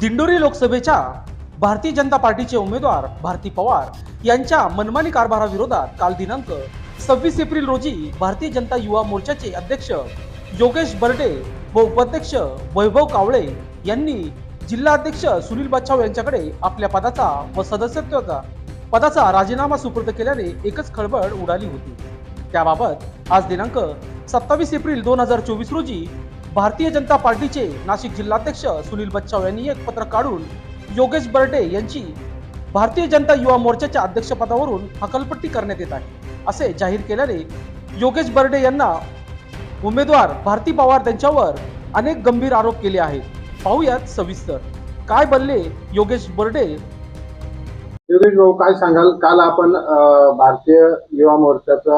दिंडोरी लोकसभेच्या भारतीय जनता पार्टीचे उमेदवार भारती पवार यांच्या मनमानी कारभाराविरोधात काल दिनांक 26 एप्रिल रोजी भारतीय जनता युवा मोर्चाचे अध्यक्ष योगेश बर्डे व उपाध्यक्ष वैभव कावळे यांनी जिल्हाध्यक्ष सुनील बच्छाव यांच्याकडे आपल्या पदाचा व पदाचा राजीनामा सुपूर्द केल्याने एकच खळबळ उडाली होती। त्याबाबत आज दिनांक 27 एप्रिल 2024 रोजी भारतीय जनता पार्टीचे नाशिक जिल्हाध्यक्ष सुनील बच्छाव यांनी एक पत्र काढून योगेश बर्डे यांची भारतीय जनता युवा मोर्चाच्या अध्यक्षपदावरून हकालपट्टी करण्यात येत आहे असे जाहीर केल्याने योगेश बर्डे यांना उमेदवार भारती पवार त्यांच्यावर अनेक गंभीर आरोप केले आहेत। पाहूयात सविस्तर काय बोलले योगेश बर्डे। योगेश भाऊ, काय सांगाल? काल आपण भारतीय युवा मोर्चाचा